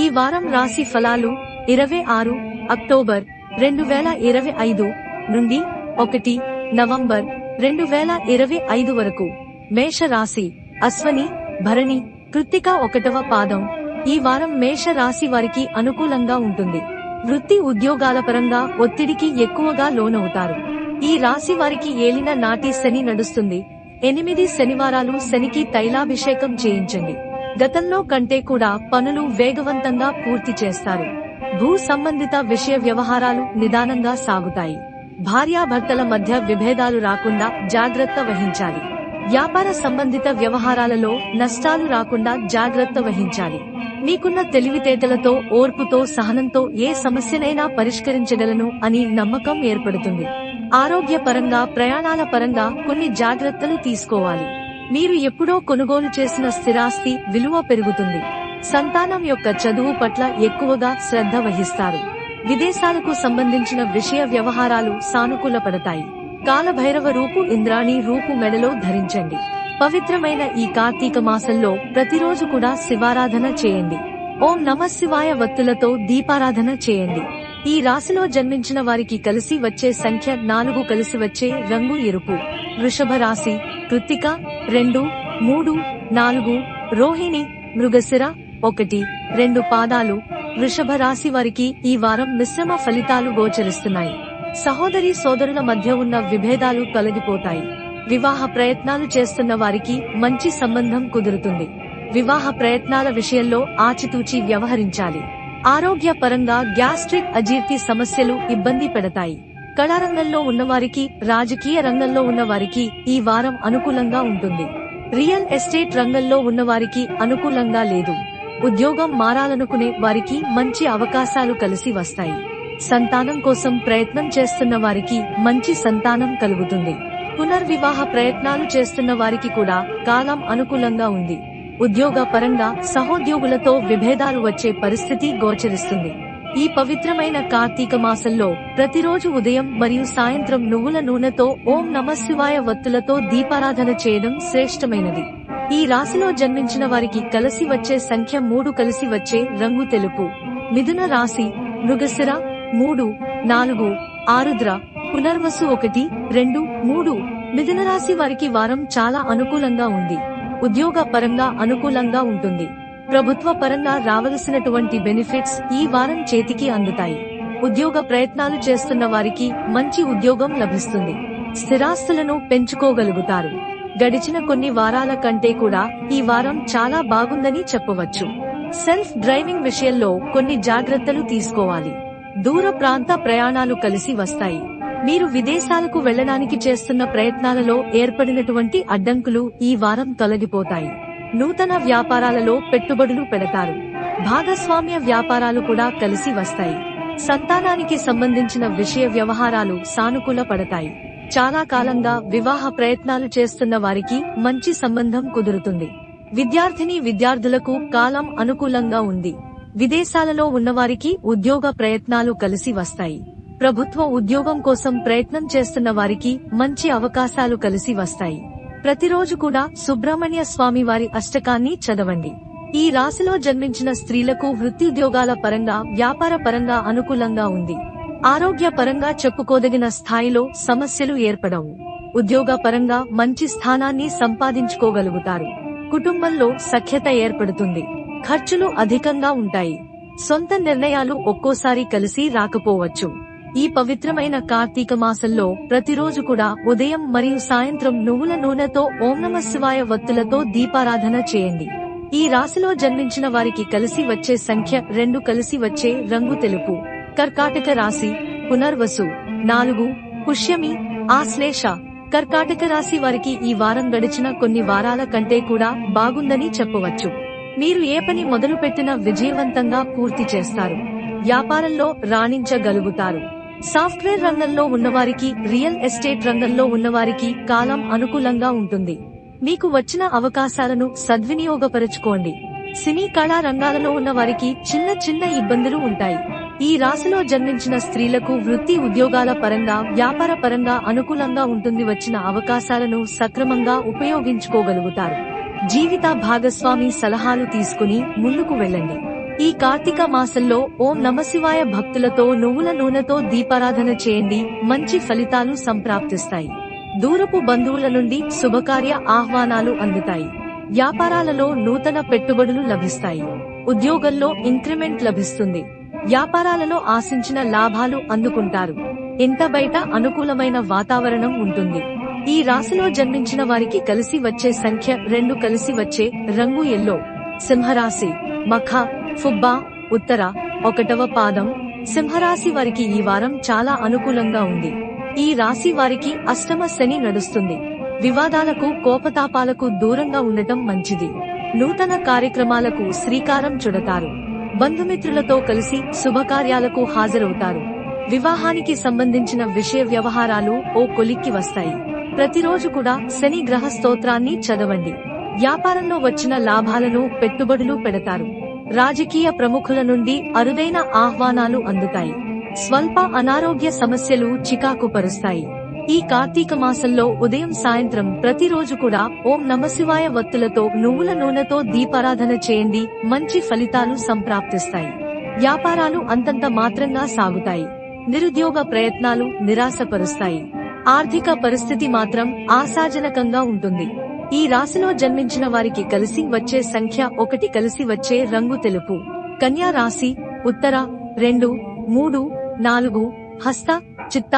ఈ వారం రాశి ఫలాలు 26 అక్టోబర్ 2025 నుండి 1 నవంబర్ 2025 వరకు. మేష రాశి అశ్వని, భరణి, కృత్తిక 1వ పాదం. ఈ వారం మేష రాశి వారికి అనుకూలంగా ఉంటుంది. వృత్తి ఉద్యోగాల పరంగా ఒత్తిడికి ఎక్కువగా లోనవుతారు. ఈ రాశి వారికి ఏలిన నాటి శని నడుస్తుంది. 8 శనివారాలు శనికి తైలాభిషేకం చేయించండి. గతంలో కంటే కూడా పనులు వేగవంతంగా పూర్తి చేస్తారు. భూ సంబంధిత విషయ వ్యవహారాలు నిదానంగా సాగుతాయి. భార్యాభర్తల మధ్య విభేదాలు రాకుండా జాగ్రత్త వహించాలి. వ్యాపార సంబంధిత వ్యవహారాలలో నష్టాలు రాకుండా జాగ్రత్త వహించాలి. మీకున్న తెలివితేటలతో, ఓర్పుతో, సహనంతో ఏ సమస్యనైనా పరిష్కరించగలను అని నమ్మకం ఏర్పడుతుంది. ఆరోగ్య పరంగా, ప్రయాణాల పరంగా కొన్ని జాగ్రత్తలు తీసుకోవాలి. మీరు ఎప్పుడో కొనుగోలు చేసిన స్థిరాస్తి విలువ పెరుగుతుంది. సంతానం యొక్క చదువు పట్ల ఎక్కువగా శ్రద్ధ వహిస్తారు. విదేశాలకు సంబంధించిన విషయ వ్యవహారాలు సానుకూలపడతాయి. కాలభైరవ రూపు, ఇంద్రాణి రూపు మెడలో ధరించండి. పవిత్రమైన ఈ కార్తీక మాసంలో ప్రతిరోజు కూడా శివారాధన చేయండి. ఓం నమఃశివాయ వత్తులతో దీపారాధన చేయండి. ఈ రాశిలో జన్మించిన వారికి కలిసి వచ్చే సంఖ్య 4, కలిసి వచ్చే రంగు ఎరుపు. వృషభ రాశి కృత్తిక 2, 3, 4, రోహిణి, మృగశిర 1, 2 పాదాలు. వృషభ రాశి వారికి ఈ వారం మిశ్రమ ఫలితాలు గోచరిస్తున్నాయి. సహోదరి సోదరుల మధ్య ఉన్న విభేదాలు తొలగిపోతాయి. వివాహ ప్రయత్నాలు చేస్తున్న వారికి మంచి సంబంధం కుదురుతుంది. వివాహ ప్రయత్నాల విషయంలో ఆచితూచి వ్యవహరించాలి. ఆరోగ్య పరంగా గ్యాస్ట్రిక్, అజీర్తి సమస్యలు ఇబ్బంది పెడతాయి. కళారంగంలో ఉన్నవారికి, రాజకీయ రంగంలో ఉన్నవారికి ఈ వారం అనుకూలంగా ఉంటుంది. రియల్ ఎస్టేట్ రంగంలో ఉన్నవారికి అనుకూలంగా లేదు. ఉద్యోగం మారాలనుకునే వారికి మంచి అవకాశాలు కలిసి వస్తాయి. సంతానం కోసం ప్రయత్నం చేస్తున్న వారికి మంచి సంతానం కలుగుతుంది. పునర్వివాహ ప్రయత్నాలు చేస్తున్న వారికి కూడా కాలం అనుకూలంగా ఉంది. ఉద్యోగ పరంగా సహోద్యోగులతో విభేదాలు వచ్చే పరిస్థితి గోచరిస్తుంది. ఈ పవిత్రమైన కార్తీక మాసంలో ప్రతిరోజు ఉదయం మరియు సాయంత్రం నువ్వుల నూనెతో ఓం నమఃశివాయ వత్తులతో దీపారాధన చేయడం శ్రేష్టమైనది. ఈ రాశిలో జన్మించిన వారికి కలిసి వచ్చే సంఖ్య 3, కలిసి వచ్చే రంగు తెలుపు. మిథున రాశి మృగశిర 3, 4, ఆరుద్ర, పునర్వసు 1, 2, 3. మిథున రాశి వారికి వారం చాలా అనుకూలంగా ఉంది. ఉద్యోగ పరంగా అనుకూలంగా ఉంటుంది. ప్రభుత్వ పరంగా రావలసినటువంటి బెనిఫిట్స్ ఈ వారం చేతికి అందుతాయి. ఉద్యోగ ప్రయత్నాలు చేస్తున్న వారికి మంచి ఉద్యోగం లభిస్తుంది. స్థిరాస్తులను పెంచుకోగలుగుతారు. గడిచిన కొన్ని వారాల కంటే కూడా ఈ వారం చాలా బాగుందని చెప్పవచ్చు. సెల్ఫ్ డ్రైవింగ్ విషయంలో కొన్ని జాగ్రత్తలు తీసుకోవాలి. దూర ప్రాంత ప్రయాణాలు కలిసి వస్తాయి. మీరు విదేశాలకు వెళ్లడానికి చేస్తున్న ప్రయత్నాలలో ఏర్పడినటువంటి అడ్డంకులు ఈ వారం తొలగిపోతాయి. నూతన వ్యాపారాలలో పెట్టుబడులు పెడతారు. భాగస్వామ్య వ్యాపారాలు కూడా కలిసి వస్తాయి. సంతానానికి సంబంధించిన విషయ వ్యవహారాలు సానుకూల పడతాయి. చాలా కాలంగా వివాహ ప్రయత్నాలు చేస్తున్న వారికి మంచి సంబంధం కుదురుతుంది. విద్యార్థులకు కాలం అనుకూలంగా ఉంది. విదేశాలలో ఉన్నవారికి ఉద్యోగ ప్రయత్నాలు కలిసి వస్తాయి. ప్రభుత్వ ఉద్యోగం కోసం ప్రయత్నం చేస్తున్న వారికి మంచి అవకాశాలు కలిసి వస్తాయి. ప్రతిరోజు కూడా సుబ్రహ్మణ్య స్వామి వారి అష్టకాన్ని చదవండి. ఈ రాశిలో జన్మించిన స్త్రీలకు వృత్తిద్యోగాల పరంగా, వ్యాపార పరంగా అనుకూలంగా ఉంది. ఆరోగ్య పరంగా చెప్పుకోదగిన స్థాయిలో సమస్యలు ఏర్పడవు. ఉద్యోగ పరంగా మంచి స్థానాన్ని సంపాదించుకోగలుగుతారు. కుటుంబంలో సఖ్యత ఏర్పడుతుంది. ఖర్చులు అధికంగా ఉంటాయి. సొంత నిర్ణయాలు ఒక్కోసారి కలిసి రాకపోవచ్చు. ఈ పవిత్రమైన కార్తీక మాసంలో ప్రతిరోజు కూడా ఉదయం మరియు సాయంత్రం నువ్వుల నూనెతో ఓం నమఃశివాయ వత్తులతో దీపారాధన చేయండి. ఈ రాశిలో జన్మించిన వారికి కలిసి వచ్చే సంఖ్య 2, కలిసి వచ్చే రంగు తెలుపు. కర్కాటక రాశి పునర్వసు 4, పుష్యమి, ఆశ్లేష. కర్కాటక రాశి వారికి ఈ వారం గడిచిన కొన్ని వారాల కంటే కూడా బాగుందని చెప్పవచ్చు. మీరు ఏ పని మొదలు పెట్టినా విజయవంతంగా పూర్తి చేస్తారు. వ్యాపారంలో రాణించగలుగుతారు. సాఫ్ట్వేర్ రంగంలో ఉన్నవారికి, రియల్ ఎస్టేట్ రంగంలో ఉన్నవారికి కాలం అనుకూలంగా ఉంటుంది. మీకు వచ్చిన అవకాశాలను సద్వినియోగపరచుకోండి. సినీ కళా రంగాలలో ఉన్న వారికి చిన్న ఇబ్బందులు ఉంటాయి. ఈ రాశిలో జన్మించిన స్త్రీలకు వృత్తి ఉద్యోగాల పరంగా, వ్యాపార పరంగా అనుకూలంగా ఉంటుంది. వచ్చిన అవకాశాలను సక్రమంగా ఉపయోగించుకోగలుగుతారు. జీవిత భాగస్వామి సలహాలు తీసుకుని ముందుకు వెళ్ళండి. ఈ కార్తీక మాసంలో ఓం నమశివాయ భక్తులతో నువ్వుల నూనెతో దీపారాధన చేయండి, మంచి ఫలితాలు సంప్రాప్తిస్తాయి. దూరపు బంధువుల నుండి శుభకార్య ఆహ్వానాలు అందుతాయి. వ్యాపారాలలో నూతన పెట్టుబడులు లభిస్తాయి. ఉద్యోగంలో ఇంక్రిమెంట్ లభిస్తుంది. వ్యాపారాలలో ఆశించిన లాభాలు అందుకుంటారు. ఇంట బయట అనుకూలమైన వాతావరణం ఉంటుంది. ఈ రాశిలో జన్మించిన వారికి కలిసి వచ్చే సంఖ్య 2, కలిసి వచ్చే రంగు ఎల్లో. సింహరాశి మఖ, ఫుబ్బా, ఉత్తర, 1వ పాదం. సింహరాశి వారికి ఈ వారం చాలా అనుకూలంగా ఉంది. ఈ రాశి వారికి అష్టమ శని నడుస్తుంది. వివాదాలకు, కోపతాపాలకు దూరంగా ఉండటం మంచిది. నూతన కార్యక్రమాలకు శ్రీకారం చుడతారు. బంధుమిత్రులతో కలిసి శుభకార్యాలకు హాజరవుతారు. వివాహానికి సంబంధించిన విషయ వ్యవహారాలు ఓ కొలిక్కి వస్తాయి. ప్రతిరోజు కూడా శని గ్రహ స్తోత్రాన్ని చదవండి. వ్యాపారంలో వచ్చిన లాభాలను పెట్టుబడులు పెడతారు. రాజకీయ ప్రముఖుల నుండి అరుదైన ఆహ్వానాలు అందుతాయి. స్వల్ప అనారోగ్య సమస్యలు చికాకు పరుస్తాయి. ఈ కార్తీక మాసంలో ఉదయం సాయంత్రం ప్రతిరోజు కూడా ఓం నమశివాయ వత్తులతో నువ్వుల నూనెతో దీపారాధన చేయండి, మంచి ఫలితాలు సంప్రాప్తిస్తాయి. వ్యాపారాలు అంతంత మాత్రంగా సాగుతాయి. నిరుద్యోగ ప్రయత్నాలు నిరాశపరుస్తాయి. ఆర్థిక పరిస్థితి మాత్రం ఆశాజనకంగా ఉంటుంది. ఈ రాశిలో జన్మించిన వారికి కలిసి వచ్చే సంఖ్య 1, కలిసి వచ్చే రంగు తెలుపు. కన్యా రాశి ఉత్తర, 2, 3, 4, హస్త, చిత్త,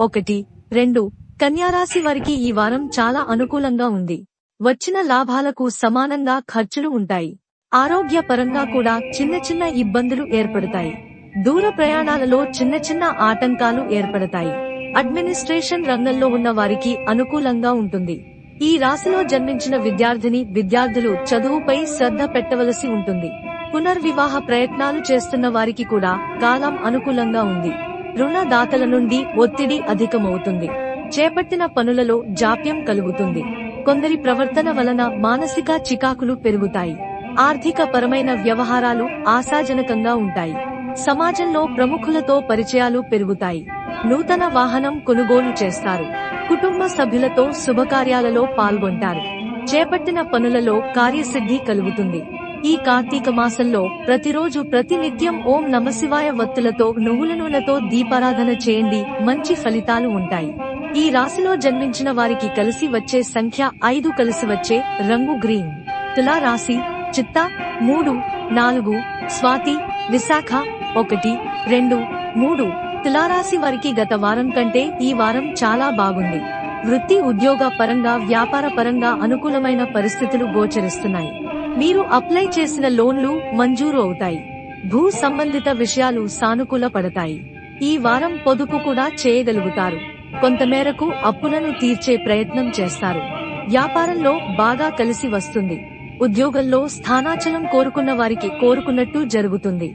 1, 2. కన్యారాశి వారికి ఈ వారం చాలా అనుకూలంగా ఉంది. వచ్చిన లాభాలకు సమానంగా ఖర్చులు ఉంటాయి. ఆరోగ్య పరంగా కూడా చిన్న చిన్న ఇబ్బందులు ఏర్పడతాయి. దూర ప్రయాణాలలో చిన్న చిన్న ఆటంకాలు ఏర్పడతాయి. అడ్మినిస్ట్రేషన్ రంగంలో ఉన్న వారికి అనుకూలంగా ఉంటుంది. ఈ రాశిలో జన్మించిన విద్యార్థులు చదువుపై శ్రద్ధ పెట్టవలసి ఉంటుంది. పునర్వివాహ ప్రయత్నాలు చేస్తున్న వారికి కూడా కాలం అనుకూలంగా ఉంది. రుణదాతల నుండి ఒత్తిడి అధికమవుతుంది. చేపట్టిన పనులలో జాప్యం కలుగుతుంది. కొందరి ప్రవర్తన వలన మానసిక చికాకులు పెరుగుతాయి. ఆర్థిక పరమైన వ్యవహారాలు ఆశాజనకంగా ఉంటాయి. సమాజంలో ప్రముఖులతో పరిచయాలు పెరుగుతాయి. నూతన వాహనం కొనుగోలు చేస్తారు. కుటుంబ సభ్యులతో శుభకార్యాలలో పాల్గొంటారు. చేపట్టిన పనులలో కార్యసిద్ధి కలుగుతుంది. ఈ కార్తీక మాసంలో ప్రతిరోజు ప్రతినిత్యం ఓం నమశివాయ వత్తులతో నువ్వుల నూనెతో దీపారాధన చేయండి, మంచి ఫలితాలు ఉంటాయి. ఈ రాశిలో జన్మించిన వారికి కలిసి వచ్చే సంఖ్య 5, కలిసి వచ్చే రంగు గ్రీన్. తులా రాశి చిత్త, 3, 4, స్వాతి, విశాఖ, 1, 2, 3. తులారాశి వారికి గత వారం కంటే ఈ వారం చాలా బాగుంది. వృత్తి ఉద్యోగ పరంగా, వ్యాపార పరంగా అనుకూలమైన పరిస్థితులు గోచరిస్తున్నాయి. మీరు అప్లై చేసిన లోన్లు మంజూరు అవుతాయి. భూ సంబంధిత విషయాలు సానుకూల పడతాయి. ఈ వారం పొదుపు కూడా చేయగలుగుతారు. కొంతమేరకు అప్పులను తీర్చే ప్రయత్నం చేస్తారు. వ్యాపారంలో బాగా కలిసి వస్తుంది. ఉద్యోగంలో స్థానాచలం కోరుకున్న వారికి కోరుకున్నట్టు జరుగుతుంది.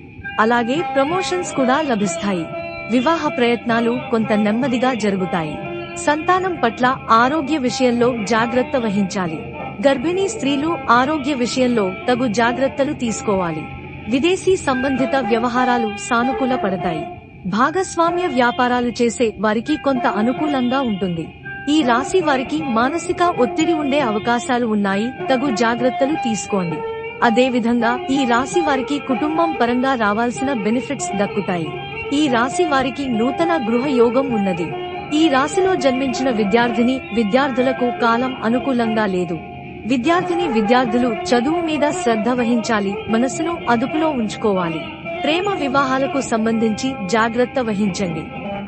అలాగే ప్రమోషన్స్ కూడా లభిస్తాయి. వివాహ ప్రయత్నాలు కొంత నెమ్మదిగా జరుగుతాయి. సంతానం పట్ల ఆరోగ్య విషయంలో జాగ్రత్త వహించాలి. గర్భిణీ స్త్రీలు ఆరోగ్య విషయంలో తగు జాగ్రత్తలు తీసుకోవాలి. విదేశీ సంబంధిత వ్యవహారాలు సానుకూల పడతాయి. భాగస్వామ్య వ్యాపారాలు చేసే వారికి కొంత అనుకూలంగా ఉంటుంది. ఈ రాశి వారికి మానసిక ఒత్తిడి ఉండే అవకాశాలు ఉన్నాయి, తగు జాగ్రత్తలు తీసుకోండి. అదేవిధంగా ఈ రాశి వారికి కుటుంబం పరంగా రావాల్సిన బెనిఫిట్స్ దక్కుతాయి. ఈ రాశి వారికి నూతన గృహ యోగం ఉన్నది. ఈ రాశిలో జన్మించిన విద్యార్థులకు కాలం అనుకూలంగా లేదు. విద్యార్థులు చదువు మీద శ్రద్ధ వహించాలి, మనసును అదుపులో ఉంచుకోవాలి. ప్రేమ వివాహాలకు సంబంధించి జాగ్రత్త వహించండి.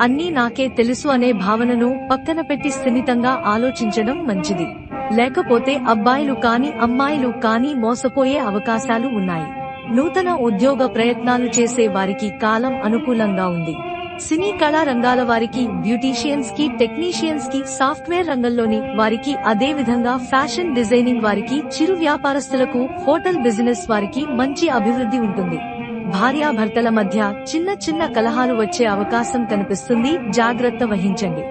అన్నీ నాకే తెలుసు అనే భావనను పక్కన పెట్టి స్థిమితంగా ఆలోచించడం మంచిది. లేకపోతే అబ్బాయిలు కాని అమ్మాయిలు కాని మోసపోయే అవకాశాలు ఉన్నాయి. నూతన ఉద్యోగ ప్రయత్నాలు చేసే వారికి కాలం అనుకూలంగా ఉంది. సినీ కళా రంగాల వారికి, బ్యూటీషియన్స్ కి, టెక్నీషియన్స్ కి, సాఫ్ట్వేర్ రంగంలోని వారికి, అదే విధంగా ఫ్యాషన్ డిజైనింగ్ వారికి, చిరు వ్యాపారస్తులకు, హోటల్ బిజినెస్ వారికి మంచి అభివృద్ధి ఉంటుంది. భార్యాభర్తల మధ్య చిన్న చిన్న కలహాలు వచ్చే అవకాశం కనిపిస్తుంది, జాగ్రత్త వహించండి.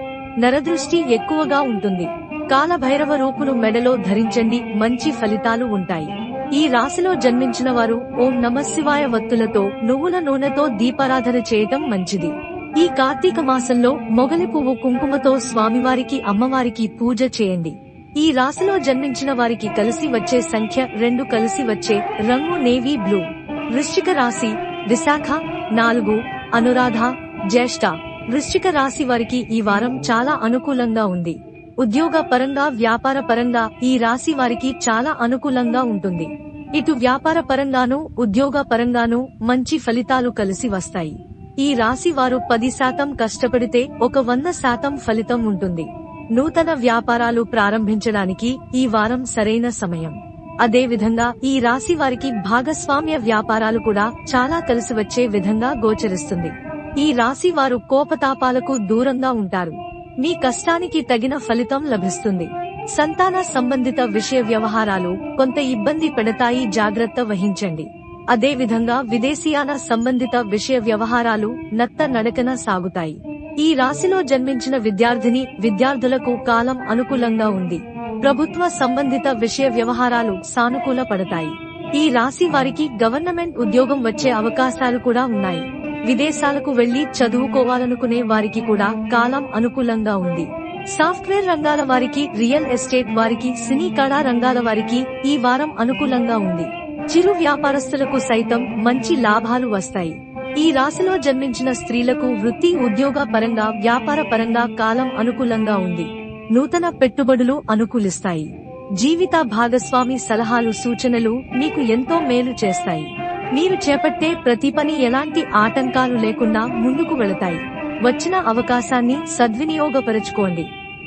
నరదృష్టి ఎక్కువగా ఉంటుంది. కాలభైరవ రూపును మెడలో ధరించండి, మంచి ఫలితాలు ఉంటాయి. ఈ రాశిలో జన్మించిన వారు ఓం నమశివాయ వత్తులతో నువ్వుల నూనెతో దీపారాధన చేయటం మంచిది. ఈ కార్తీక మాసంలో మొగలి పువ్వు కుంకుమతో స్వామివారికి, అమ్మవారికి పూజ చేయండి. ఈ రాశిలో జన్మించిన వారికి కలిసి వచ్చే సంఖ్య 2, కలిసి వచ్చే రంగు నేవీ బ్లూ. వృశ్చిక రాశి విశాఖ 4 అనురాధ జ్యేష్ఠ. వృశ్చిక రాశి వారికి ఈ వారం చాలా అనుకూలంగా ఉంది. ఉద్యోగ పరంగా వ్యాపార పరంగా ఈ రాశి వారికి చాలా అనుకూలంగా ఉంటుంది. ఇటు వ్యాపార పరంగానూ ఉద్యోగ పరంగానూ మంచి ఫలితాలు కలిసి వస్తాయి. ఈ రాశి వారు 10% కష్టపడితే ఒక 100% ఫలితం ఉంటుంది. నూతన వ్యాపారాలు ప్రారంభించడానికి ఈ వారం సరైన సమయం. అదే విధంగా ఈ రాశి వారికి భాగస్వామ్య వ్యాపారాలు కూడా చాలా కలిసి వచ్చే విధంగా గోచరిస్తుంది. ఈ రాశి వారు కోపతాపాలకు దూరంగా ఉంటారు. మీ కష్టానికి తగిన ఫలితం లభిస్తుంది. సంతాన సంబంధిత విషయ వ్యవహారాలు కొంత ఇబ్బంది పెడతాయి, జాగ్రత్త వహించండి. అదే విధంగా విదేశీయాన సంబంధిత విషయ వ్యవహారాలు నత్త నడకన సాగుతాయి. ఈ రాశిలో జన్మించిన విద్యార్థులకు కాలం అనుకూలంగా ఉంది. ప్రభుత్వ సంబంధిత విషయ వ్యవహారాలు సానుకూల పడతాయి. ఈ రాశి వారికి గవర్నమెంట్ ఉద్యోగం వచ్చే అవకాశాలు కూడా ఉన్నాయి. విదేశాలకు వెళ్లి చదువుకోవాలనుకునే వారికి కూడా కాలం అనుకూలంగా ఉంది. సాఫ్ట్వేర్ రంగాల వారికి, రియల్ ఎస్టేట్ వారికి, సినీ కళా రంగాల వారికి ఈ వారం అనుకూలంగా ఉంది. చిరు వ్యాపారస్తులకు సైతం మంచి లాభాలు వస్తాయి. ఈ రాశిలో జన్మించిన స్త్రీలకు వృత్తి ఉద్యోగ పరంగా వ్యాపార పరంగా కాలం అనుకూలంగా ఉంది. నూతన పెట్టుబడులు అనుకూలిస్తాయి. జీవిత భాగస్వామి సలహాలు సూచనలు మీకు ఎంతో మేలు చేస్తాయి. మీరు చేపట్టే ప్రతి పని ఎలాంటి ఆటంకాలు లేకుండా ముందుకు వెళతాయి. వచ్చిన అవకాశాన్ని సద్వినియోగపరచుకోండి.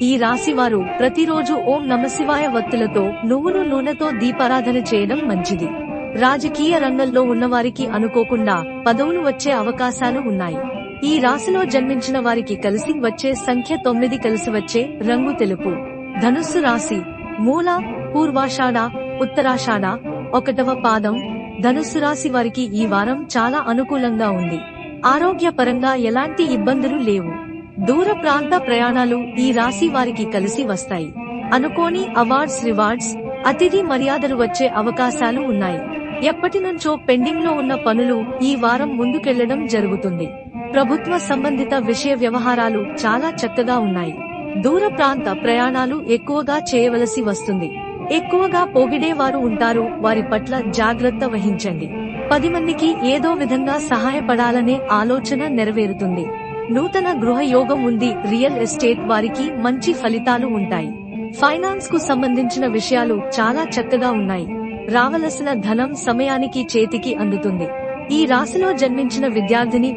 ఈ రాశి వారు ప్రతిరోజు ఓం నమశివాయ వత్తులతో నువ్వుల నూనెతో దీపారాధన చేయడం మంచిది. రాజకీయ రంగంలో ఉన్నవారికి అనుకోకుండా పదవులు వచ్చే అవకాశాలు ఉన్నాయి. ఈ రాశిలో జన్మించిన వారికి కలిసి వచ్చే సంఖ్య 9, కలిసి వచ్చే రంగు తెలుపు. ధనుస్సు రాశి మూల, పూర్వాషాఢ, ఉత్తరాషాఢ 1వ పాదం. ధనుస్సు రాశి వారికి ఈ వారం చాలా అనుకూలంగా ఉంది. ఆరోగ్య పరంగా ఎలాంటి ఇబ్బందులు లేవు. దూర ప్రాంత ప్రయాణాలు ఈ రాశి వారికి కలిసి వస్తాయి. అనుకోని అవార్డ్స్, రివార్డ్స్, అతిథి మర్యాదలు వచ్చే అవకాశాలు ఉన్నాయి. ఎప్పటినుంచో పెండింగ్ లో ఉన్న పనులు ఈ వారం ముందుకెళ్లడం జరుగుతుంది. ప్రభుత్వ సంబంధిత విషయ వ్యవహారాలు చాలా చక్కగా ఉన్నాయి. దూర ప్రాంత ప్రయాణాలు ఎక్కువగా చేయవలసి వస్తుంది. ఎక్కువగా పొగిడేవారు ఉంటారు, వారి పట్ల జాగ్రత్త వహించండి. 10 మందికి ఏదో విధంగా సహాయపడాలనే ఆలోచన నెరవేరుతుంది. నూతన గృహ యోగం ఉంది. రియల్ ఎస్టేట్ వారికి మంచి ఫలితాలు ఉంటాయి. ఫైనాన్స్ కు సంబంధించిన విషయాలు చాలా చక్కగా ఉన్నాయి. రావలసిన ధనం సమయానికి చేతికి అందుతుంది. ఈ రాశిలో జన్మించిన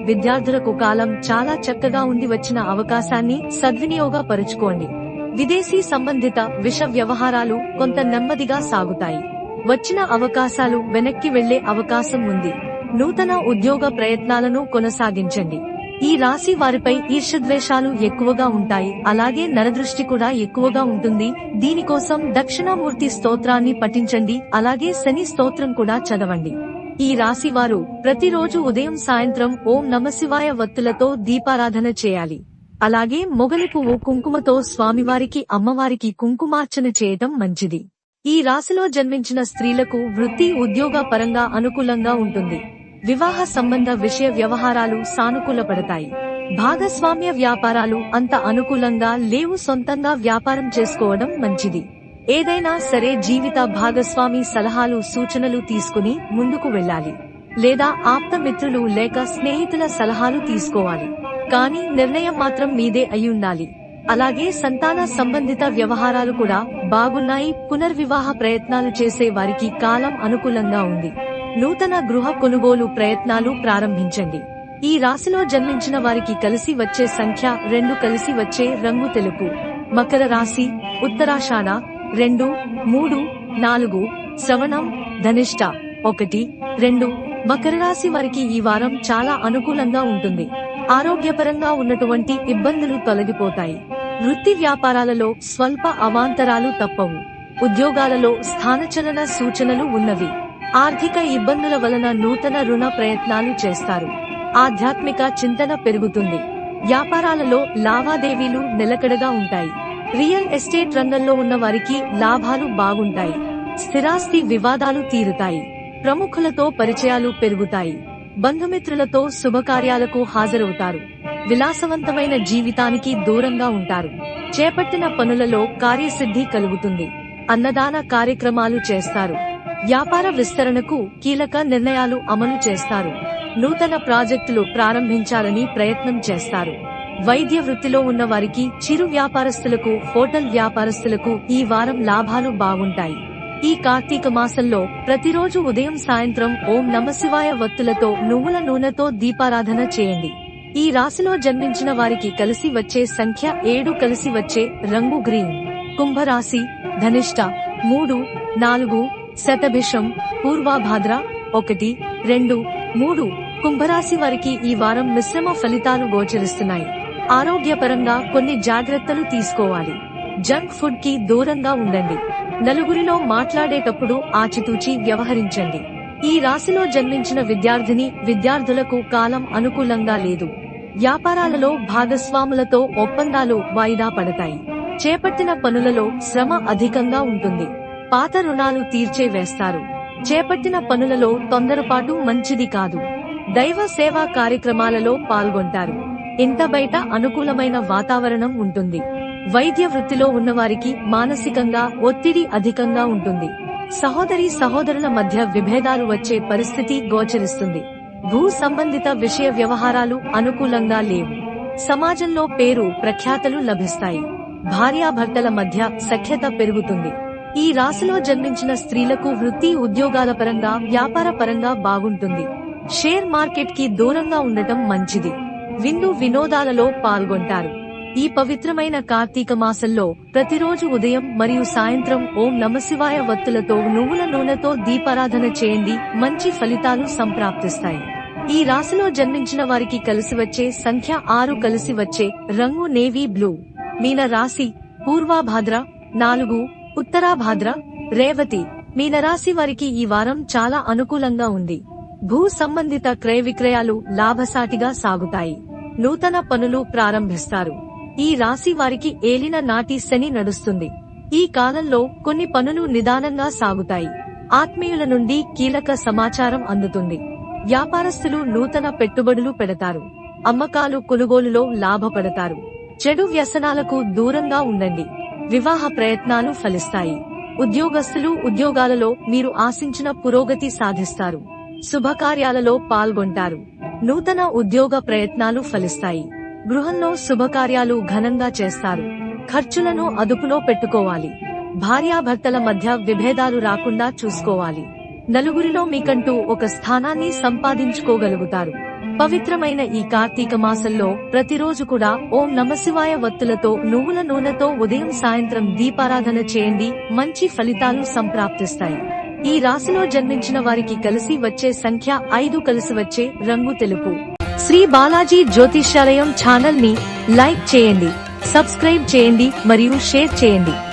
విద్యార్థులకు కాలం చాలా చక్కగా ఉంది. వచ్చిన అవకాశాన్ని సద్వినియోగపరుచుకోండి. విదేశీ సంబంధిత విష వ్యవహారాలు కొంత నెమ్మదిగా సాగుతాయి. వచ్చిన అవకాశాలు వెనక్కి వెళ్లే అవకాశం ఉంది. నూతన ఉద్యోగ ప్రయత్నాలను కొనసాగించండి. ఈ రాశి వారిపై ఈర్ష్యద్వేషాలు ఎక్కువగా ఉంటాయి. అలాగే నరదృష్టి కూడా ఎక్కువగా ఉంటుంది. దీనికోసం దక్షిణామూర్తి స్తోత్రాన్ని పఠించండి. అలాగే శని స్తోత్రం కూడా చదవండి. ఈ రాశి వారు ప్రతిరోజు ఉదయం సాయంత్రం ఓం నమశివాయ వత్తులతో దీపారాధన చేయాలి. అలాగే మొగలి పువ్వు కుంకుమతో స్వామివారికి అమ్మవారికి కుంకుమార్చన చేయటం మంచిది. ఈ రాశిలో జన్మించిన స్త్రీలకు వృత్తి ఉద్యోగ పరంగా అనుకూలంగా ఉంటుంది. వివాహ సంబంధ విషయ వ్యవహారాలు సానుకూలపడతాయి. భాగస్వామ్య వ్యాపారాలు అంత అనుకూలంగా లేవు. సొంతంగా వ్యాపారం చేసుకోవడం మంచిది. ఏదైనా సరే జీవిత భాగస్వామి సలహాలు సూచనలు తీసుకుని ముందుకు వెళ్ళాలి. లేదా ఆప్త మిత్రులు లేక స్నేహితుల సలహాలు తీసుకోవాలి. కానీ నిర్ణయం మాత్రం మీదే అయ్యుండాలి. అలాగే సంతాన సంబంధిత వ్యవహారాలు కూడా బాగున్నాయి. పునర్వివాహ ప్రయత్నాలు చేసే వారికి కాలం అనుకూలంగా ఉంది. నూతన గృహ కొనుగోలు ప్రయత్నాలు ప్రారంభించండి. ఈ రాశిలో జన్మించిన వారికి కలిసి వచ్చే సంఖ్య 2, కలిసి వచ్చే రంగు తెలుపు. మకర రాశి ఉత్తరాషాఢ 2, 3, 4, శ్రవణం, ధనిష్ట 1, 2. మకర రాశి వారికి ఈ వారం చాలా అనుకూలంగా ఉంటుంది. ఆరోగ్యపరంగా ఉన్నటువంటి ఇబ్బందులు తొలగిపోతాయి. వృత్తి వ్యాపారాలలో స్వల్ప అవాంతరాలు తప్పవు. ఉద్యోగాలలో స్థానచలన సూచనలు ఉన్నవి. ఆర్థిక ఇబ్బందుల వలన నూతన రుణ ప్రయత్నాలు చేస్తారు. ఆధ్యాత్మిక చింతన పెరుగుతుంది. వ్యాపారాలలో లావాదేవీలు నిలకడగా ఉంటాయి. రియల్ ఎస్టేట్ రంగంలో ఉన్న వారికి లాభాలు బాగుంటాయి. స్థిరాస్తి వివాదాలు తీరుతాయి. ప్రముఖులతో పరిచయాలు పెరుగుతాయి. బంధుమిత్రులతో శుభకార్యాలకు హాజరవుతారు. విలాసవంతమైన జీవితానికి దూరంగా ఉంటారు. చేపట్టిన పనులలో కార్యసిద్ధి కలుగుతుంది. అన్నదాన కార్యక్రమాలు చేస్తారు. వ్యాపార విస్తరణకు కీలక నిర్ణయాలు అమలు చేస్తారు. నూతన ప్రాజెక్టులు ప్రారంభించాలని ప్రయత్నం చేస్తారు. వైద్య వృత్తిలో ఉన్న వారికి, చిరు వ్యాపారస్తులకు, హోటల్ వ్యాపారస్తులకు ఈ వారం లాభాలు బాగుంటాయి. ఈ కార్తీక మాసంలో ప్రతిరోజు ఉదయం సాయంత్రం ఓం నమశివాయ వత్తులతో నువ్వుల నూనెతో దీపారాధన చేయండి. ఈ రాశిలో జన్మించిన వారికి కలిసి వచ్చే సంఖ్య 7, కలిసి వచ్చే రంగు గ్రీన్. కుంభరాశి, ధనిష్ట 3, 4, శతభిషం, పూర్వాభాద్ర 1, 2, 3. కుంభరాశి వారికి ఈ వారం మిశ్రమ ఫలితాలు గోచరిస్తున్నాయి. ఆరోగ్యపరంగా కొన్ని జాగ్రత్తలు తీసుకోవాలి. జంక్ ఫుడ్ కి దూరంగా ఉండండి. నలుగురిలో మాట్లాడేటప్పుడు ఆచితూచి వ్యవహరించండి. ఈ రాశిలో జన్మించిన విద్యార్థులకు కాలం అనుకూలంగా లేదు. వ్యాపారాలలో భాగస్వాములతో ఒప్పందాలు వాయిదా పడతాయి. చేపట్టిన పనులలో శ్రమ అధికంగా ఉంటుంది. పాత రుణాలు తీర్చే వేస్తారు. చేపట్టిన పనులలో తొందరపాటు మంచిది కాదు. దైవ సేవా కార్యక్రమాలలో పాల్గొంటారు. ఇంట బయట అనుకూలమైన వాతావరణం ఉంటుంది. వైద్య వృత్తిలో ఉన్నవారికి మానసికంగా ఒత్తిడి అధికంగా ఉంటుంది. సహోదరుల మధ్య విభేదాలు వచ్చే పరిస్థితి గోచరిస్తుంది. భూ సంబంధిత విషయ వ్యవహారాలు అనుకూలంగా లేవు. సమాజంలో పేరు ప్రఖ్యాతలు లభిస్తాయి. భార్యాభర్తల మధ్య సఖ్యత పెరుగుతుంది. ఈ రాశిలో జన్మించిన స్త్రీలకు వృత్తి ఉద్యోగాల పరంగా, వ్యాపార పరంగా బాగుంటుంది. షేర్ మార్కెట్ కి దూరంగా ఉండటం మంచిది. విందు వినోదాలలో పాల్గొంటారు. ఈ పవిత్రమైన కార్తీక మాసంలో ప్రతిరోజు ఉదయం మరియు సాయంత్రం ఓం నమశివాయ వత్తులతో నువ్వుల నూనెతో దీపారాధన చేయండి. మంచి ఫలితాలు సంప్రాప్తిస్తాయి. ఈ రాశిలో జన్మించిన వారికి కలిసి వచ్చే సంఖ్య 6, కలిసి వచ్చే రంగు నేవీ బ్లూ. మీన రాశి, పూర్వాభాద్ర 4, ఉత్తరాభాద్ర, రేవతి. మీన రాశి వారికి ఈ వారం చాలా అనుకూలంగా ఉంది. భూ సంబంధిత క్రయ విక్రయాలు లాభసాటిగా సాగుతాయి. నూతన పనులు ప్రారంభిస్తారు. ఈ రాశి వారికి ఏలిన నాటి శని నడుస్తుంది. ఈ కాలంలో కొన్ని పనులు నిదానంగా సాగుతాయి. ఆత్మీయుల నుండి కీలక సమాచారం అందుతుంది. వ్యాపారస్తులు నూతన పెట్టుబడులు పెడతారు. అమ్మకాలు కొనుగోలులో లాభపడతారు. చెడు వ్యసనాలకు దూరంగా ఉండండి. వివాహ ప్రయత్నాలు ఫలిస్తాయి. ఉద్యోగస్తులు ఉద్యోగాలలో మీరు ఆశించిన పురోగతి సాధిస్తారు. శుభకార్యాలలో పాల్గొంటారు. నూతన ఉద్యోగ ప్రయత్నాలు ఫలిస్తాయి. గృహంలో శుభకార్యాలు ఘనంగా చేస్తారు. ఖర్చులను అదుపులో పెట్టుకోవాలి. భార్యాభర్తల మధ్య విభేదాలు రాకుండా చూసుకోవాలి. నలుగురిలో మీకంటూ ఒక స్థానాన్ని సంపాదించుకోగలుగుతారు. పవిత్రమైన ఈ కార్తీక మాసంలో ప్రతిరోజు కూడా ఓం నమశివాయ వత్తులతో నువ్వుల నూనెతో ఉదయం సాయంత్రం దీపారాధన చేయండి. మంచి ఫలితాలు సంప్రాప్తిస్తాయి. ఈ రాశిలో జన్మించిన వారికి కలిసి వచ్చే సంఖ్య 5, కలిసి వచ్చే రంగు తెలుపు. శ్రీ బాలాజీ జ్యోతిష్యాలయం ఛానల్ ని లైక్ చేయండి, సబ్స్క్రైబ్ చేయండి మరియు షేర్ చేయండి.